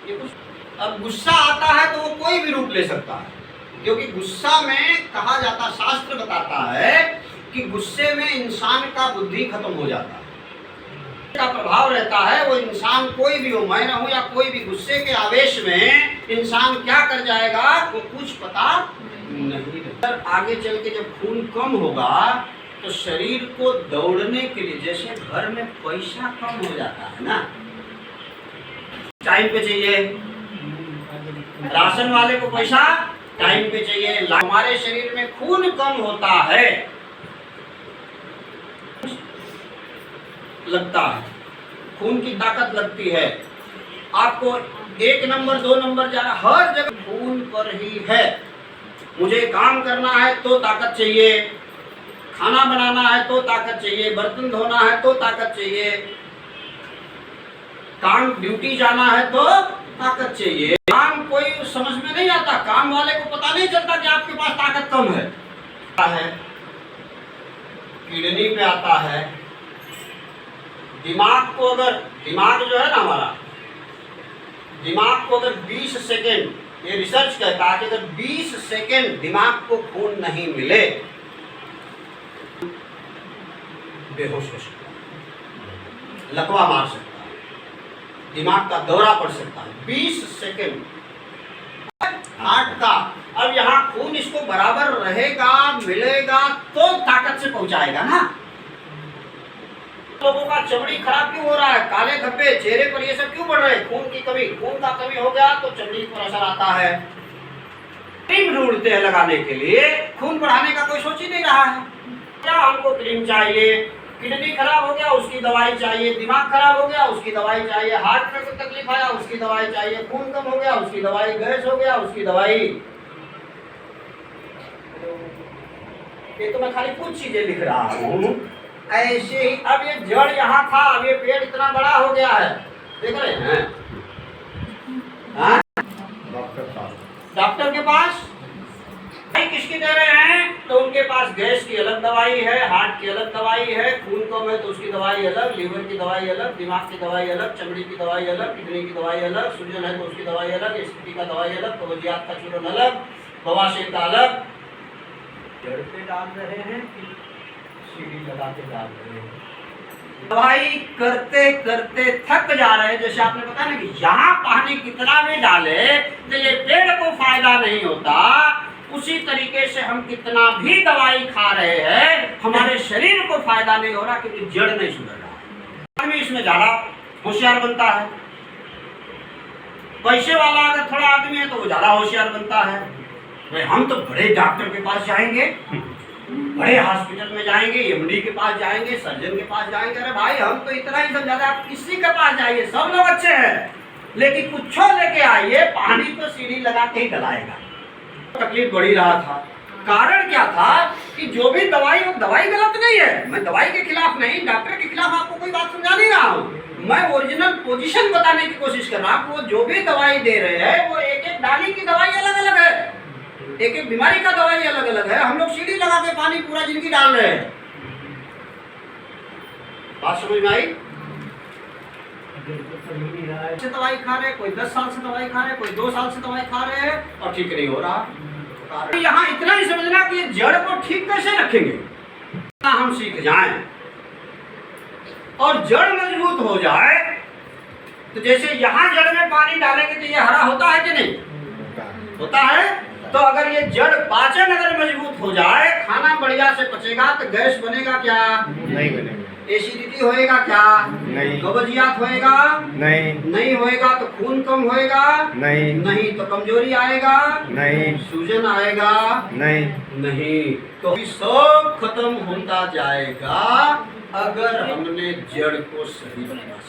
ये कुछ। अब गुस्सा आता है तो वो कोई भी रूप ले सकता है, क्योंकि गुस्सा में कहा जाता, शास्त्र बताता है कि गुस्से में इंसान का बुद्धि खत्म हो जाता है, का प्रभाव रहता है। वो इंसान कोई भी हो, मैं रहूं या कोई भी, गुस्से के आवेश में इंसान क्या कर जाएगा वो कुछ पता नहीं रहता। आगे चल के जब खून कम होगा तो शरीर को दौड़ने के लिए, जैसे घर में पैसा कम हो जाता है ना, टाइम पे चाहिए, राशन वाले को पैसा टाइम पे चाहिए, हमारे शरीर में खून कम होता है, लगता है, खून की ताकत लगती है। आपको 1 नंबर 2 नंबर जाना, हर जगह खून पर ही है। मुझे काम करना है तो ताकत चाहिए, खाना बनाना है तो ताकत चाहिए, बर्तन धोना है तो ताकत चाहिए, काम ड्यूटी जाना है तो ताकत चाहिए। काम कोई समझ में नहीं आता, काम वाले को पता नहीं चलता कि आपके पास ताकत कम है। किडनी पे आता है, दिमाग को अगर, दिमाग जो है ना हमारा, दिमाग को अगर 20 सेकेंड, ये रिसर्च कहता है कि अगर 20 सेकेंड दिमाग को खून नहीं मिले बेहोश हो सकता है, लकवा मार सकता है, दिमाग का दौरा पड़ सकता है। 20 सेकेंड हार्ट का। अब यहाँ खून इसको बराबर रहेगा, मिलेगा तो ताकत से पहुंचाएगा ना। लोगों का चमड़ी खराब क्यों हो रहा है, काले धब्बे चेहरे पर, ये सब क्यों बढ़ रहे हैं? खून की कमी, खून का कमी हो गया तो चमड़ी पर असर आता है। क्रीम ढूंढते हैं लगाने के लिए, खून बढ़ाने का कोई सोच ही नहीं रहा है। क्या हमको क्रीम चाहिए, किडनी खराब हो गया उसकी दवाई चाहिए, दिमाग खराब हो गया उसकी दवाई चाहिए, हार्ट में कोई तकलीफ आया उसकी दवाई चाहिए, खून कम हो गया उसकी दवाई, गैस हो गया उसकी दवाई। ये तो मैं खाली कुछ चीजें लिख रहा हूँ। ऐसे ही अब ये जड़ यहाँ था, अब ये पेड़ इतना बड़ा हो गया है, देख रहे हैं? डॉक्टर के पास किसकी दे रहे हैं? तो उनके पास गैस की अलग दवाई है, हार्ट की अलग दवाई है, खून कम है तो उसकी दवाई अलग, लीवर की दवाई अलग, दिमाग की दवाई अलग, चमड़ी की दवाई अलग, किडनी की दवाई अलग, सूजन है तो उसकी दवाई अलग, एसिडिटी का दवाई अलग, कब्जियत का चूरन अलग, बवासीर का अलग। जड़ पे डाल रहे हैं, सीढ़ी लगा के डाल रहे हैं, दवाई करते करते थक जा रहे हैं। जैसे आपने बताया ना कि यहाँ पानी कितना भी डाले तो ये पेड़ को फायदा नहीं होता, उसी तरीके से हम कितना भी दवाई खा रहे हैं हमारे शरीर को फायदा नहीं हो रहा, क्योंकि जड़ नहीं सुधर रहा। आदमी इसमें ज्यादा होशियार बनता है, पैसे वाला अगर थोड़ा आदमी है तो वो ज्यादा होशियार बनता है। भाई हम तो बड़े डॉक्टर के पास जाएंगे, बड़े हॉस्पिटल में जाएंगे, एमडी के पास जाएंगे, सर्जन के पास जाएंगे। अरे भाई हम तो इतना ही समझाते, आप किसी के पास जाइए, सब लोग अच्छे हैं, लेकिन कुछ लेके आइए, पानी तो सीढ़ी लगा के ही डलाएगा। तकलीफ बढ़ी रहा था, कारण क्या था कि जो भी दवाई, वो दवाई गलत नहीं है, मैं दवाई के खिलाफ नहीं, डॉक्टर के खिलाफ आपको कोई बात समझा नहीं रहा हूँ, मैं ओरिजिनल पोजीशन बताने की कोशिश कर रहा हूँ। वो जो भी दवाई दे रहे हैं वो एक एक डाली की दवाई अलग अलग है, एक एक बीमारी का दवाई अलग अलग है। हम लोग सीढ़ी लगा के पानी पूरा जिंदगी डाल रहे हैं। बात समझ में आई? से दवाई खा रहे, कोई 10 साल से दवाई खा रहे, कोई 2 साल से दवाई खा रहे हैं और ठीक नहीं हो रहा। यहाँ इतना ही समझना कि जड़ को ठीक कैसे रखेंगे, हम सीख जाएं और जड़ मजबूत हो जाए। तो जैसे यहाँ जड़ में पानी डालेंगे तो ये हरा होता है कि नहीं होता है? तो अगर ये जड़ पाचन अगर मजबूत हो जाए, खाना बढ़िया से पचेगा तो गैस बनेगा क्या? नहीं बनेगा। एसिडिटी होएगा क्या? नहीं। कब्जियत होएगा? नहीं। नहीं होएगा तो खून कम होएगा? नहीं। नहीं तो कमजोरी आएगा? नहीं। सूजन आएगा? नहीं। नहीं। तो सब खत्म होता जाएगा अगर हमने जड़ को सही रखा।